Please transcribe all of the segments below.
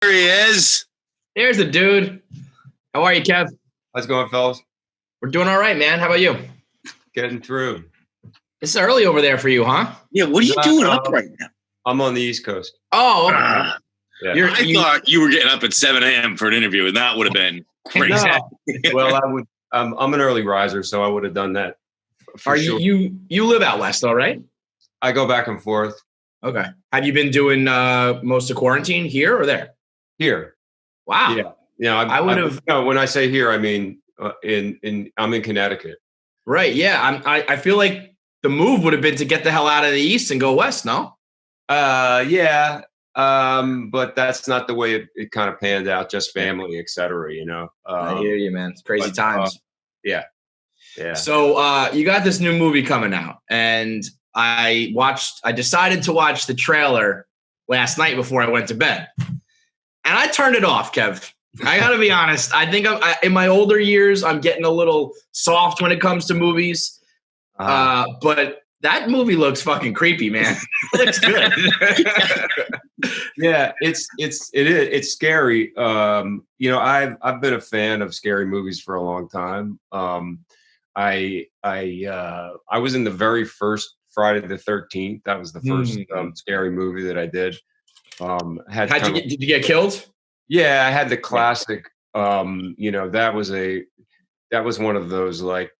There he is. There's the dude. How are you, Kev? How's it going, fellas? We're doing all right, man. How about you? Getting through. It's early over there for you, huh? Yeah, what are you doing up right now? I'm on the East Coast. Oh, okay. Yeah. I thought you were getting up at 7 a.m. for an interview, and that would have been crazy. No. Well, I'm an early riser, so I would have done that. For sure. You live out west, though, right? I go back and forth. Okay. Have you been doing most of quarantine here or there? Here. Wow. Yeah. Yeah. I would have. No, when I say here, I mean I'm in Connecticut. Right. Yeah. I feel like the move would have been to get the hell out of the East and go west. No. Yeah. But that's not the way it kind of panned out. Just family, et cetera. You know. I hear you, man. It's crazy times. Yeah. Yeah. So you got this new movie coming out, and I decided to watch the trailer last night before I went to bed, and I turned it off, Kev. I gotta be honest. I think in my older years, I'm getting a little soft when it comes to movies. But that movie looks fucking creepy, man. It looks good. Yeah, it's scary. You know, I've been a fan of scary movies for a long time. I was in the very first Friday the 13th. That was the first scary movie that I did. Did you get killed? Yeah, I had the classic. You know, that was one of those like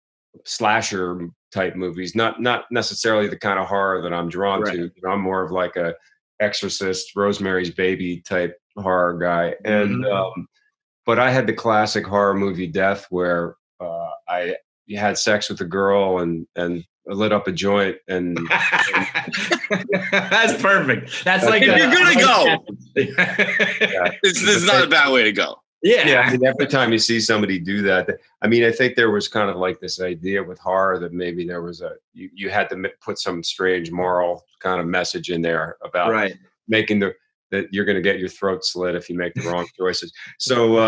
slasher type movies. Not necessarily the kind of horror that I'm drawn to. You know, I'm more of like a Exorcist, Rosemary's Baby type horror guy. And but I had the classic horror movie Death, where I had sex with a girl and lit up a joint and that's perfect. That's like if you're gonna go. Yeah. This is not a bad way to go. Yeah. I mean, every time you see somebody do that, I mean, I think there was kind of like this idea with horror that maybe there was you had to put some strange moral kind of message in there about making that you're going to get your throat slit if you make the wrong choices. So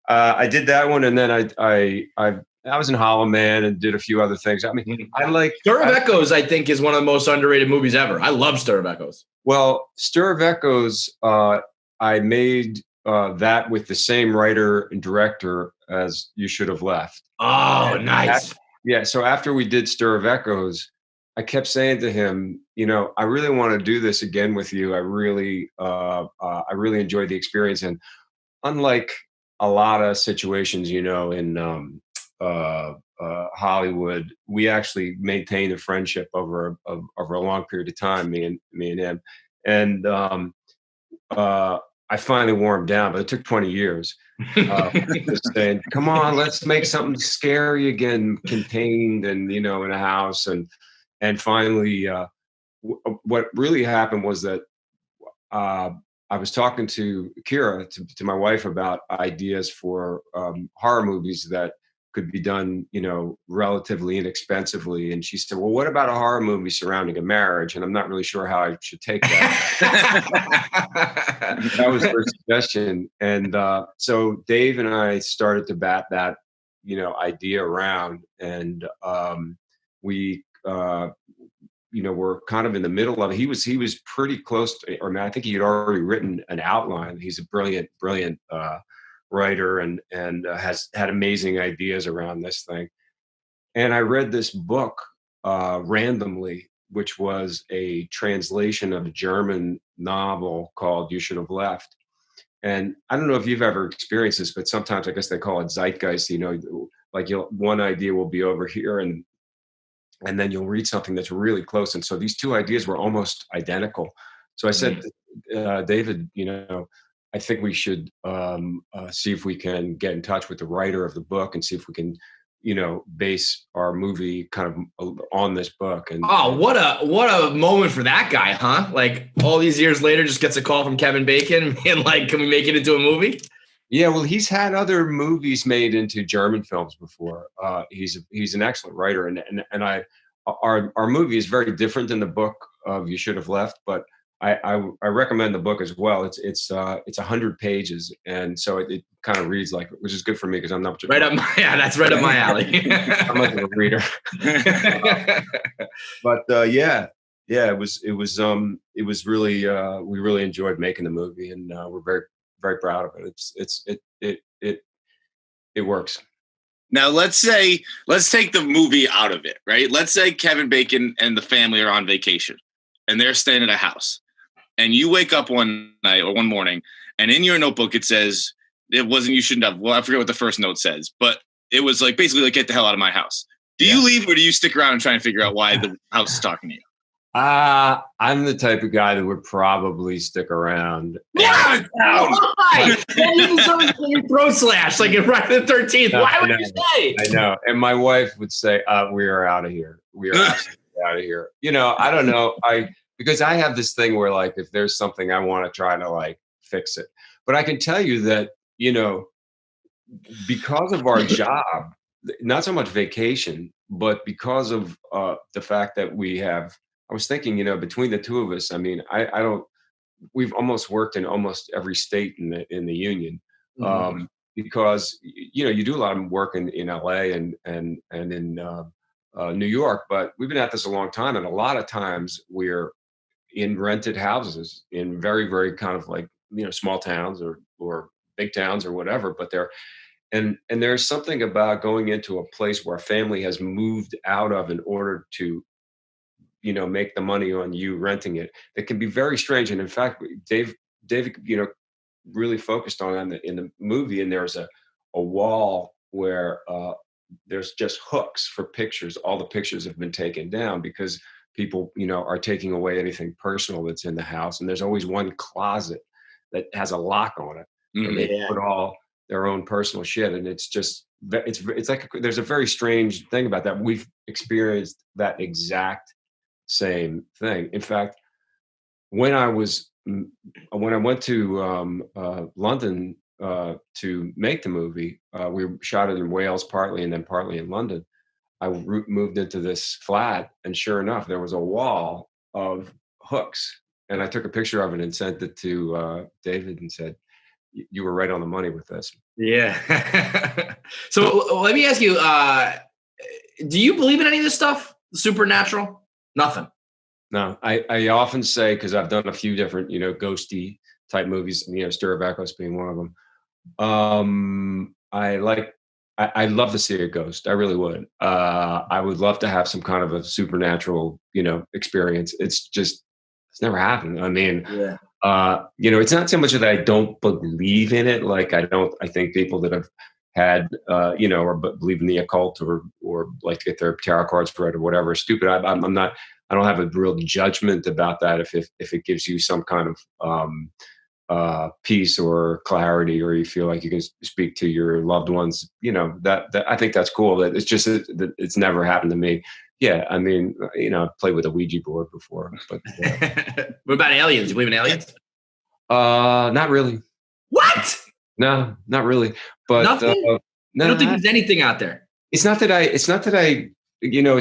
I did that one, and then I was in Hollow Man and did a few other things. I mean, I like Stir of Echoes. I think is one of the most underrated movies ever. I love Stir of Echoes. Well, Stir of Echoes, I made that with the same writer and director as You Should Have Left. Oh, nice. So after we did Stir of Echoes, I kept saying to him, you know, I really want to do this again with you. I really enjoyed the experience, and unlike a lot of situations, you know, in Hollywood, we actually maintained a friendship over a long period of time, me and him, and I finally wore him down, but it took 20 years. Just saying, come on, let's make something scary again, contained and, you know, in a house. And finally, what really happened was that I was talking to Kira, to my wife, about ideas for horror movies that could be done, you know, relatively inexpensively. And she said, well, what about a horror movie surrounding a marriage? And I'm not really sure how I should take that. That was her suggestion. And so Dave and I started to bat that, you know, idea around. And we, you know, we're kind of in the middle of it. He was pretty close to, or I think he had already written an outline. He's a brilliant writer and has had amazing ideas around this thing. And I read this book randomly, which was a translation of a German novel called You Should Have Left. And I don't know if you've ever experienced this, but sometimes I guess they call it zeitgeist. You know, like one idea will be over here and then you'll read something that's really close. And so these two ideas were almost identical. So I said, David, you know, I think we should see if we can get in touch with the writer of the book and see if we can, you know, base our movie kind of on this book. And what a moment for that guy, huh? Like all these years later, just gets a call from Kevin Bacon and like, can we make it into a movie? Yeah, well, he's had other movies made into German films before. He's an excellent writer, and our movie is very different than the book of You Should Have Left, but I recommend the book as well. It's 100 pages, and so it kind of reads like, which is good for me because I'm not that's right up my alley. I'm not a reader. But yeah, it was really, we really enjoyed making the movie, and we're very, very proud of it. It works. Now let's take the movie out of it, right? Let's say Kevin Bacon and the family are on vacation and they're staying at a house. And you wake up one night or one morning, and in your notebook it says it wasn't you shouldn't have. Well, I forget what the first note says, but it was like basically like get the hell out of my house. Do you leave or do you stick around and try and figure out why the house is talking to you? I'm the type of guy that would probably stick around. Yeah, why? You deserve to get your throat slashed like in Friday the 13th. Why would you say? I know. And my wife would say, "We are out of here. We are absolutely out of here." You know, I don't know. Because I have this thing where like if there's something I want to try to like fix it, but I can tell you that because of our job, not so much vacation, but because of the fact that we have. I was thinking, between the two of us, I mean, I don't. We've almost worked in almost every state in the union, because you do a lot of work in LA and in New York, but we've been at this a long time, and a lot of times we're in rented houses in very, very kind of like small towns or big towns or whatever. But and there's something about going into a place where a family has moved out of in order to make the money on you renting it. That can be very strange. And in fact, David, really focused on in the movie. And there's a wall where there's just hooks for pictures. All the pictures have been taken down because people, are taking away anything personal that's in the house. And there's always one closet that has a lock on it. And they put all their own personal shit. And it's just, it's like, there's a very strange thing about that. We've experienced that exact same thing. In fact, when I went to London to make the movie, we shot it in Wales partly, and then partly in London. I moved into this flat, and sure enough, there was a wall of hooks, and I took a picture of it and sent it to David and said, "You were right on the money with this." Yeah. So let me ask you: do you believe in any of this stuff? Supernatural? Nothing. No, I often say, because I've done a few different, ghosty type movies, Stir of Echoes being one of them. I'd love to see a ghost. I really would. I would love to have some kind of a supernatural, experience. It's never happened. I mean, it's not so much that I don't believe in it. Like I think people that have had, or believe in the occult or like to get their tarot cards read or whatever is stupid. I'm not. I don't have a real judgment about that. If it gives you some kind of peace or clarity, or you feel like you can speak to your loved ones, that I think that's cool. That it's just that it's never happened to me. Yeah, I mean, I've played with a Ouija board before, but what about aliens? You believe in aliens? Not really. What? No, not really. But nothing. No, I don't think there's anything out there. It's not that I. It's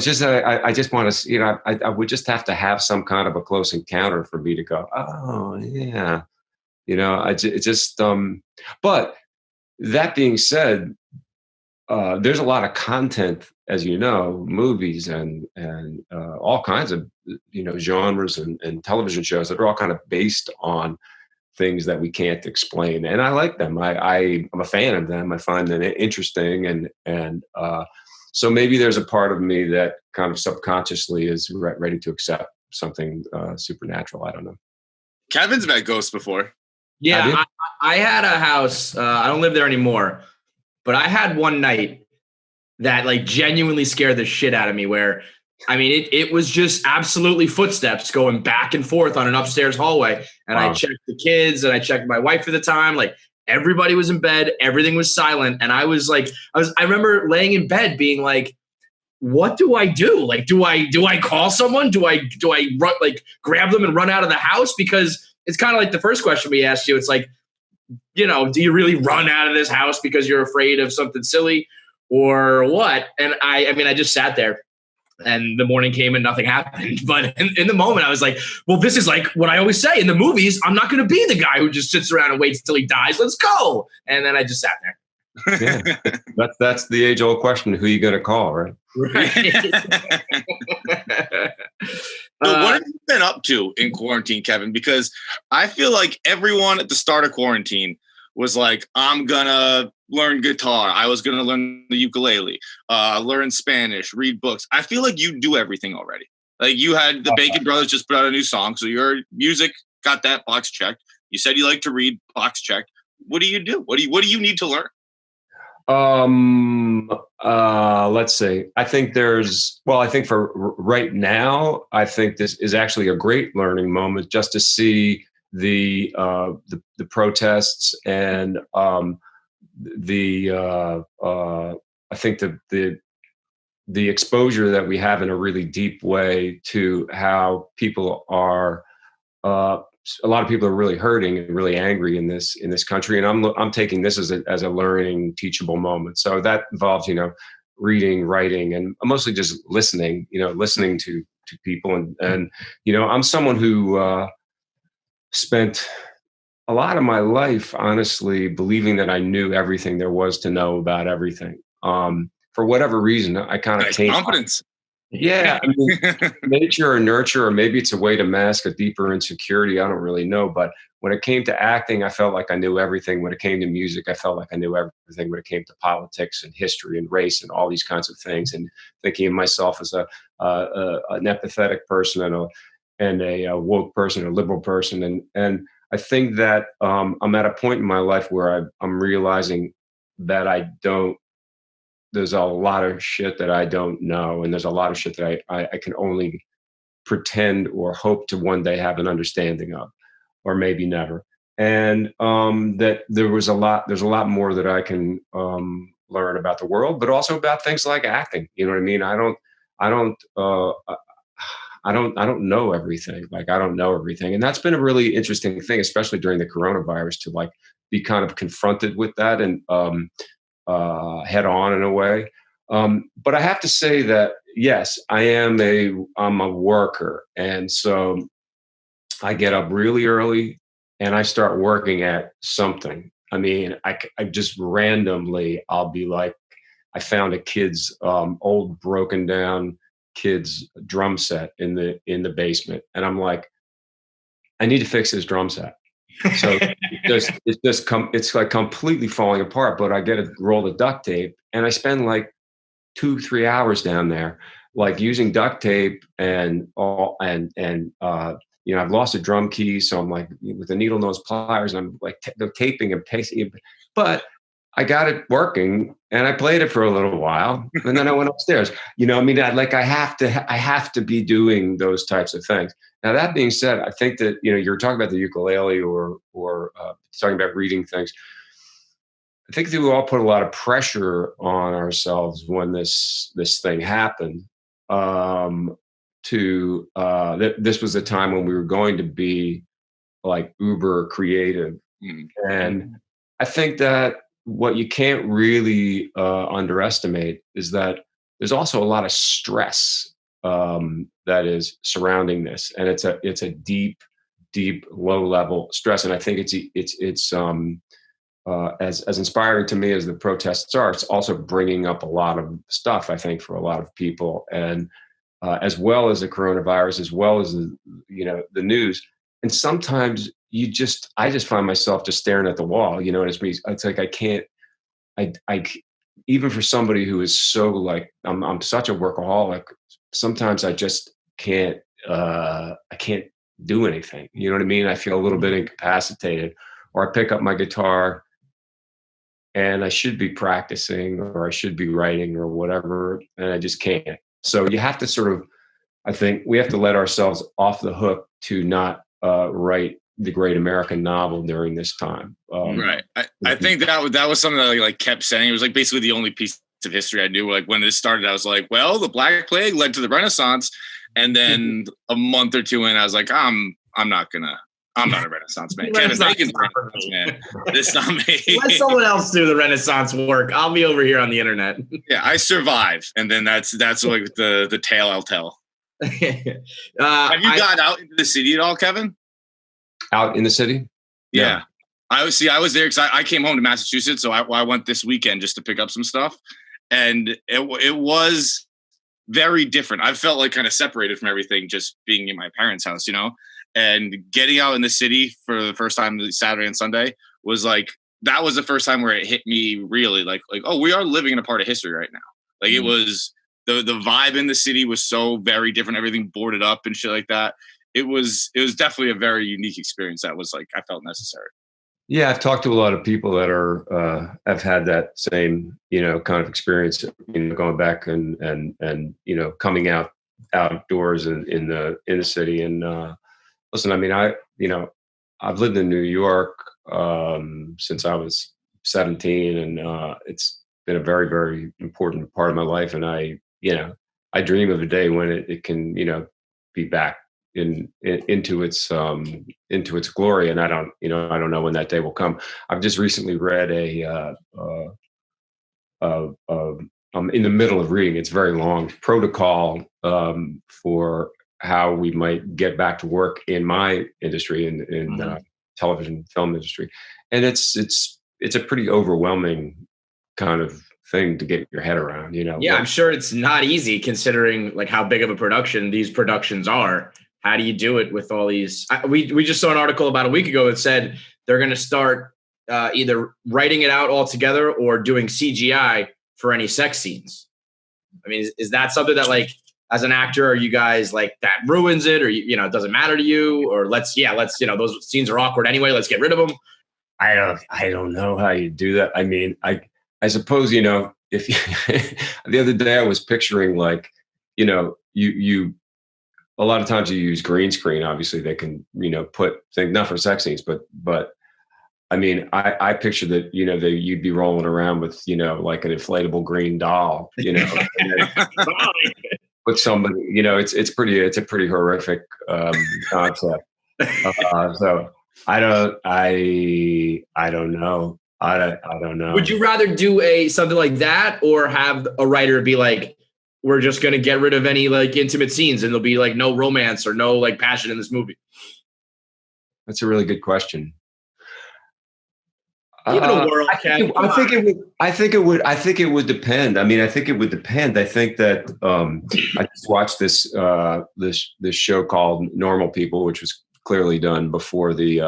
just I just want to. I would just have to have some kind of a close encounter for me to go, oh yeah. But that being said, there's a lot of content, as you know, movies and all kinds of genres and television shows that are all kind of based on things that we can't explain, and I like them. I'm a fan of them. I find them interesting, and so maybe there's a part of me that kind of subconsciously is ready to accept something supernatural. I don't know. Kevin's met ghosts before. Yeah, I had a house. I don't live there anymore, but I had one night that like genuinely scared the shit out of me. Where, I mean, it was just absolutely footsteps going back and forth on an upstairs hallway, and wow. I checked the kids and I checked my wife at the time. Like everybody was in bed, everything was silent, and I remember laying in bed being like, what do I do? Like, do I call someone? Do I run, like grab them and run out of the house? Because it's kind of like the first question we asked you. It's like, do you really run out of this house because you're afraid of something silly or what? And I just sat there, and the morning came and nothing happened. But in the moment I was like, well, this is like what I always say in the movies. I'm not going to be the guy who just sits around and waits till he dies. Let's go. And then I just sat there. Yeah, that's the age-old question: who are you going to call, right? Right. So what have you been up to in quarantine, Kevin? Because I feel like everyone at the start of quarantine was like, I'm gonna learn guitar. I was gonna learn the ukulele, learn Spanish, read books. I feel like you do everything already. Like you had the Bacon Brothers just put out a new song, so your music got that box checked. You said you like to read, box checked. What do you do? What do you need to learn? Let's see. I think for right now, I think this is actually a great learning moment just to see the protests and I think the exposure that we have in a really deep way to how people are a lot of people are really hurting and really angry in this country, and I'm taking this as a learning, teachable moment. So that involves reading, writing, and mostly just listening. Listening to people, and I'm someone who spent a lot of my life honestly believing that I knew everything there was to know about everything. For whatever reason, I kind of came confidence. Yeah, I mean, nature or nurture, or maybe it's a way to mask a deeper insecurity. I don't really know. But when it came to acting, I felt like I knew everything. When it came to music, I felt like I knew everything. When it came to politics and history and race and all these kinds of things, and thinking of myself as an empathetic person and a woke person, a liberal person, and I think that I'm at a point in my life where I'm realizing that there's a lot of shit that I don't know. And there's a lot of shit that I can only pretend or hope to one day have an understanding of, or maybe never. And that there's a lot more that I can learn about the world, but also about things like acting. You know what I mean? I don't know everything. Like I don't know everything. And that's been a really interesting thing, especially during the coronavirus, to like be kind of confronted with that and head on in a way. But I have to say that, yes, I'm a worker. And so I get up really early and I start working at something. I mean, I just randomly, I'll be like, I found a kid's old broken down kid's drum set in the basement. And I'm like, I need to fix his drum set. So it's like completely falling apart, but I get a roll of duct tape and I spend like 2-3 hours down there, like using duct tape and I've lost a drum key. So I'm like with the needle nose pliers and I'm like taping and pasting, but I got it working and I played it for a little while and then I went upstairs. I mean, I have to be doing those types of things. Now, that being said, I think that, you're talking about the ukulele or talking about reading things. I think that we all put a lot of pressure on ourselves when this thing happened. This was a time when we were going to be like uber creative. And I think that what you can't really underestimate is that there's also a lot of stress that is surrounding this, and it's a deep, low level stress. And I think it's as inspiring to me as the protests are, it's also bringing up a lot of stuff, I think, for a lot of people, and as well as the coronavirus, as well as the news. And sometimes I just find myself just staring at the wall, and it's like I can't. I even for somebody who is so like I'm such a workaholic. Sometimes I just can't. I can't do anything. You know what I mean? I feel a little bit incapacitated, or I pick up my guitar, and I should be practicing, or I should be writing, or whatever, and I just can't. So you have to sort of. I think we have to let ourselves off the hook to not write the great American novel during this time. Right. I think that was something that I like kept saying. It was like basically the only piece of history I knew. Like when this started, I was like, well, the Black Plague led to the Renaissance. And then a month or two in, I was like, I'm not a Renaissance man. Kevin Bacon's a Renaissance man. It's not me. Let someone else do the Renaissance work. I'll be over here on the internet. Yeah, I survive. And then that's like the tale I'll tell. Have you got out into the city at all, Kevin? Out in the city? Yeah. I was there because I came home to Massachusetts, so I went this weekend just to pick up some stuff, and it was very different. I felt like kind of separated from everything, just being in my parents' house, and getting out in the city for the first time Saturday and Sunday was like, that was the first time where it hit me really like, oh, we are living in a part of history right now. Like it was the vibe in the city was so very different. Everything boarded up and shit like that. It was definitely a very unique experience that was like, I felt necessary. Yeah, I've talked to a lot of people that have had that same, kind of experience, going back and coming outdoors in the city. And listen, I mean, I've lived in New York since I was 17, and it's been a very, very important part of my life. And I dream of a day when it can, be back into its glory. And I don't know when that day will come. I've just recently read I'm in the middle of reading. It's very long protocol for how we might get back to work in my industry, in television film industry, and it's a pretty overwhelming kind of thing to get your head around. Yeah, I'm sure it's not easy considering like how big of a production these productions are. How do you do it with all these? We just saw an article about a week ago that said they're going to start either writing it out altogether or doing CGI for any sex scenes. I mean, is that something that, like, as an actor, are you guys like that ruins it, or it doesn't matter to you, or let's those scenes are awkward anyway, let's get rid of them? I don't know how you do that. I mean, I suppose if the other day I was picturing like you a lot of times you use green screen. Obviously, they can put things not for sex scenes, but I mean, I picture that that you'd be rolling around with like an inflatable green doll, with somebody. It's a pretty horrific concept. So I don't know. I don't know. Would you rather do something like that, or have a writer be like, we're just going to get rid of any like intimate scenes and there'll be like no romance or no like passion in this movie? That's a really good question. Even a world, I think it would depend. I mean, I think it would depend. I think that I just watched this show called Normal People, which was clearly done before the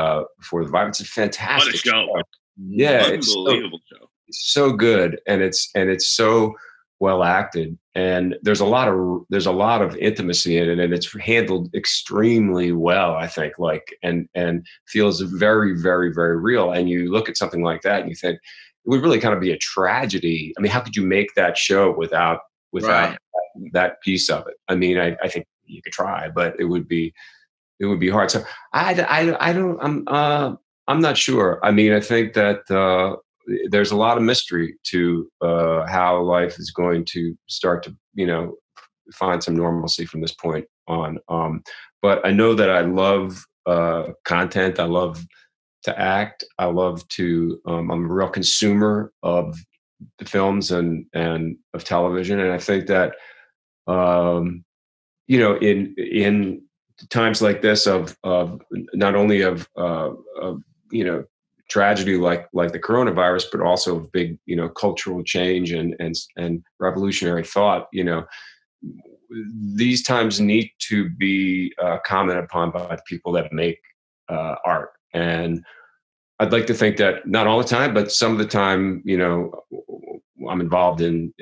virus. It's a fantastic show. Yeah, unbelievable show. It's so good, and it's so well acted, and there's a lot of intimacy in it, and it's handled extremely well, I think, like and feels very, very, very real. And you look at something like that and you think it would really kind of be a tragedy. I mean, how could you make that show without Right. that piece of it? I mean, I think you could try, but it would be hard. So I'm not sure. I mean, I think that there's a lot of mystery to how life is going to start to, find some normalcy from this point on. But I know that I love content. I love to act. I love to. I'm a real consumer of the films and of television, and I think that in times like this of not only of tragedy like the coronavirus, but also of big cultural change and revolutionary thought. These times need to be commented upon by the people that make art, and I'd like to think that not all the time, but some of the time, I'm involved in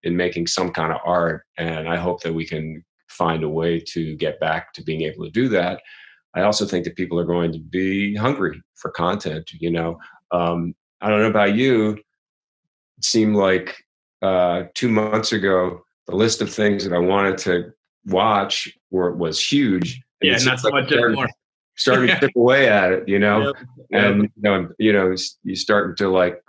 making some kind of art, and I hope that we can find a way to get back to being able to do that. I also think that people are going to be hungry for content. I don't know about you. It seemed like 2 months ago, the list of things that I wanted to watch was huge. Yeah, not so much anymore. Starting to chip away at it, Yep. and you starting to like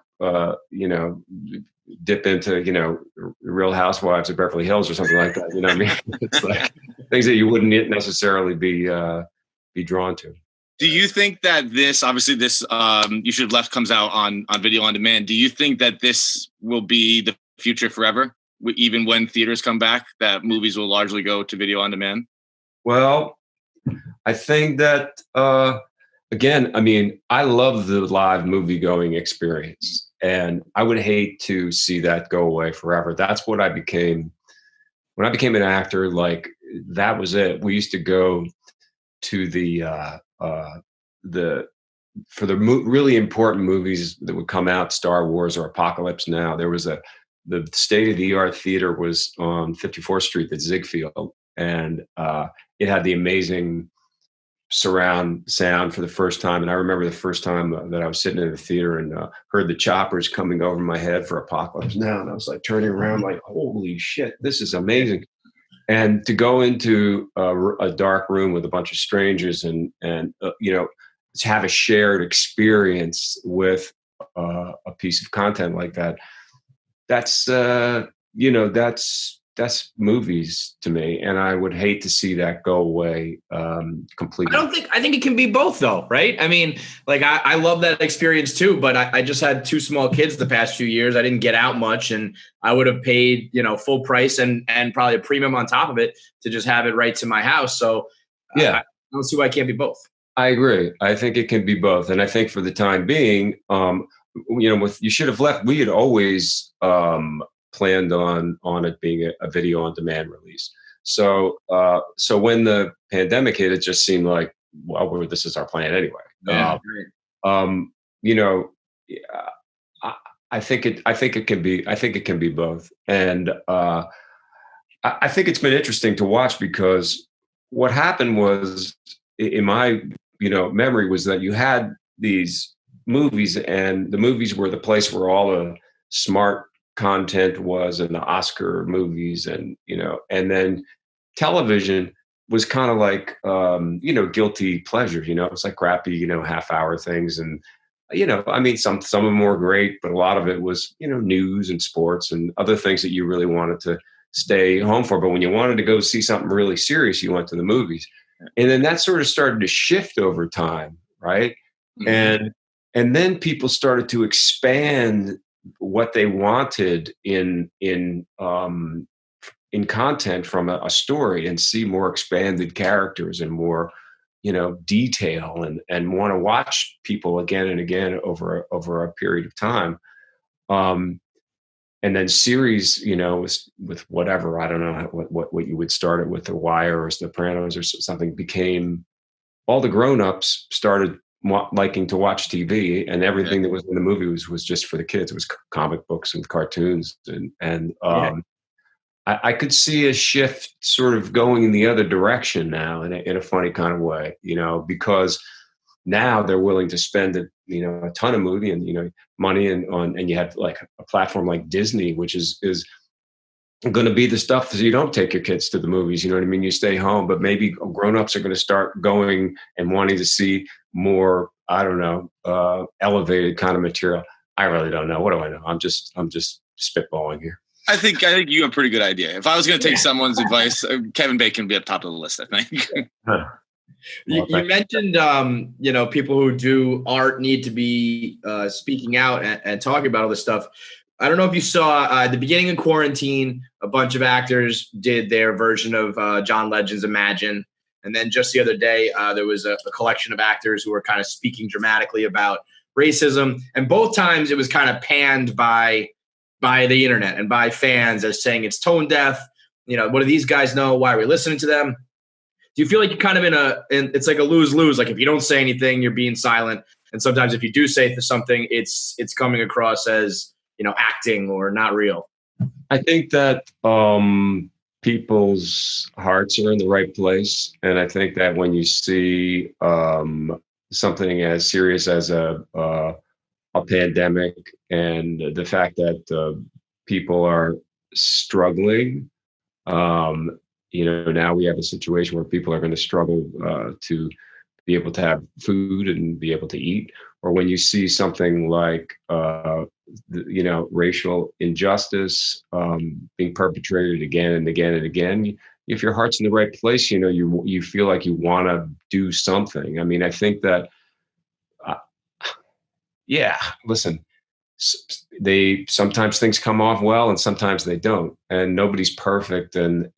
dip into Real Housewives of Beverly Hills or something like that. You know what I mean? It's like things that you wouldn't necessarily be drawn to. Do you think that this You Should Have Left comes out on video on demand? Do you think that this will be the future forever, even when theaters come back, that movies will largely go to video on demand? Well, I think that again, I mean, I love the live movie going experience, and I would hate to see that go away forever. That's what I became when I became an actor. Like that was it. We used to go to the for the really important movies that would come out, Star Wars or Apocalypse Now. There was the state of the art theater was on 54th Street at Ziegfeld, and it had the amazing surround sound for the first time. And I remember the first time that I was sitting in the theater and heard the choppers coming over my head for Apocalypse Now, and I was like turning around, like, "Holy shit, this is amazing!" And to go into a dark room with a bunch of strangers and to have a shared experience with a piece of content like that, that's that's movies to me, and I would hate to see that go away completely. I think it can be both though, right? I mean, like I love that experience too, but I just had two small kids the past few years. I didn't get out much, and I would have paid, full price and probably a premium on top of it to just have it right to my house. So Yeah, I don't see why it can't be both. I agree. I think it can be both, and I think for the time being, with You Should Have Left, we had always planned on it being a video on demand release. So when the pandemic hit, it just seemed like, well, this is our plan anyway. Yeah, You know, I think it can be both, and I think it's been interesting to watch because what happened was, in my memory, was that you had these movies, and the movies were the place where all the smart content was, and the Oscar movies, and and then television was kind of like guilty pleasures. It's like crappy half hour things, and I mean, some of them were great, but a lot of it was news and sports and other things that you really wanted to stay home for. But when you wanted to go see something really serious, you went to the movies. And then that sort of started to shift over time, right? Mm-hmm. And then people started to expand what they wanted in content from a story, and see more expanded characters and more detail, and want to watch people again and again over a period of time. And then series, with whatever, I don't know what you would start it with, The Wire or Sopranos or something, became, all the grown-ups started liking to watch TV, and everything that was in the movie was just for the kids. It was comic books and cartoons, and I could see a shift sort of going in the other direction now, in a funny kind of way, because now they're willing to spend a ton of movie and money and you have like a platform like Disney, which is going to be the stuff that you don't take your kids to the movies. You know what I mean? You stay home, but maybe grown-ups are going to start going and wanting to see more, I don't know, elevated kind of material. I really don't know. What do I know? I'm just spitballing here. I think you have a pretty good idea. If I was going to take someone's advice, Kevin Bacon would be at the top of the list, I think. You mentioned, people who do art need to be speaking out and talking about all this stuff. I don't know if you saw at the beginning of quarantine, a bunch of actors did their version of John Legend's Imagine. And then just the other day, there was a collection of actors who were kind of speaking dramatically about racism. And both times it was kind of panned by the internet and by fans as saying it's tone deaf. What do these guys know? Why are we listening to them? Do you feel like you're kind of it's like a lose-lose? Like if you don't say anything, you're being silent. And sometimes if you do say something, it's coming across as, acting or not real. I think that people's hearts are in the right place. And I think that when you see something as serious as a pandemic, and the fact that people are struggling, now we have a situation where people are going to struggle to be able to have food and be able to eat. Or when you see something like, racial injustice being perpetrated again and again and again, if your heart's in the right place, you feel like you want to do something. I mean, I think that, listen, sometimes things come off well and sometimes they don't, and nobody's perfect. And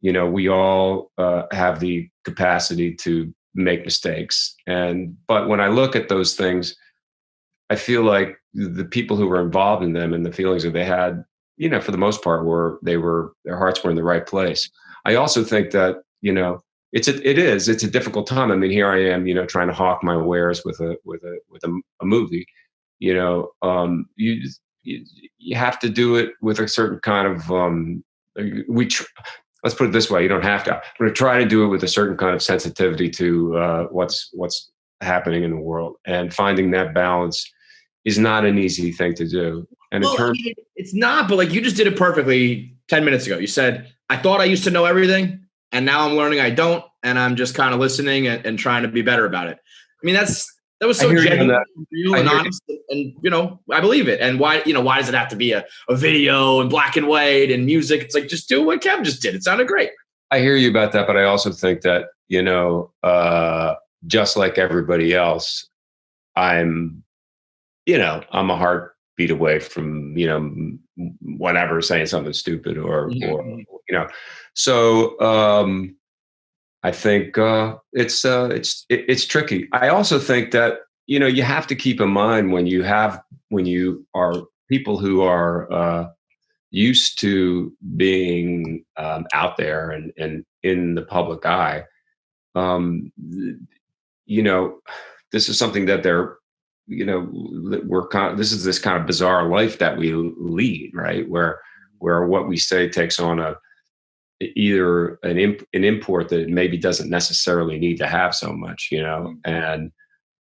we all have the capacity to make mistakes. But when I look at those things, I feel like the people who were involved in them and the feelings that they had, for the most part, their hearts were in the right place. I also think that, it's a difficult time. I mean, here I am, trying to hawk my wares with a movie. You have to do it with a certain kind of let's put it this way: you don't have to. I'm going to try to do it with a certain kind of sensitivity to what's happening in the world, and finding that balance is not an easy thing to do. And it's not, but like you just did it perfectly 10 minutes ago. You said, I thought I used to know everything, and now I'm learning I don't, and I'm just kind of listening and trying to be better about it. I mean, that was so genuine and real and honest, and I believe it. And why does it have to be a video and black and white and music? It's like, just do what Kevin just did. It sounded great. I hear you about that, but I also think that, just like everybody else, I'm a heartbeat away from, whatever, saying something stupid or so, I think it's tricky. I also think that, you have to keep in mind when you are people who are used to being out there and in the public eye, this is something that they're, this is this kind of bizarre life that we lead, right? Where what we say takes on either an import that maybe doesn't necessarily need to have so much, and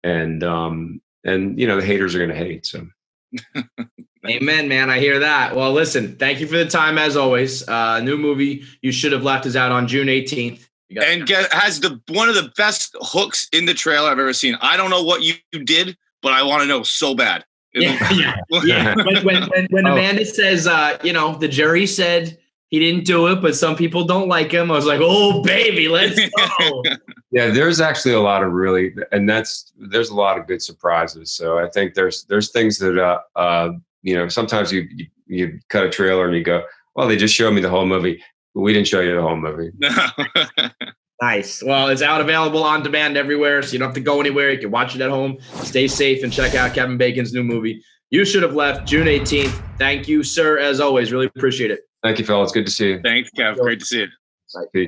the haters are going to hate. So, amen, man. I hear that. Well, listen, thank you for the time as always. New movie You Should Have Left is out on June 18th. And has one of the best hooks in the trailer I've ever seen. I don't know what you did, but I want to know so bad. Yeah. When Amanda says, the jury said he didn't do it, but some people don't like him, I was like, oh baby, let's go. Yeah, there's actually a lot of there's a lot of good surprises. So I think there's things that sometimes you cut a trailer and you go, well, they just showed me the whole movie. But we didn't show you the whole movie. No. Nice. Well, it's available on demand everywhere, so you don't have to go anywhere. You can watch it at home. Stay safe and check out Kevin Bacon's new movie, You Should Have Left, June 18th. Thank you, sir, as always. Really appreciate it. Thank you, fellas. Good to see you. Thanks, Kev. Great to see you. Bye.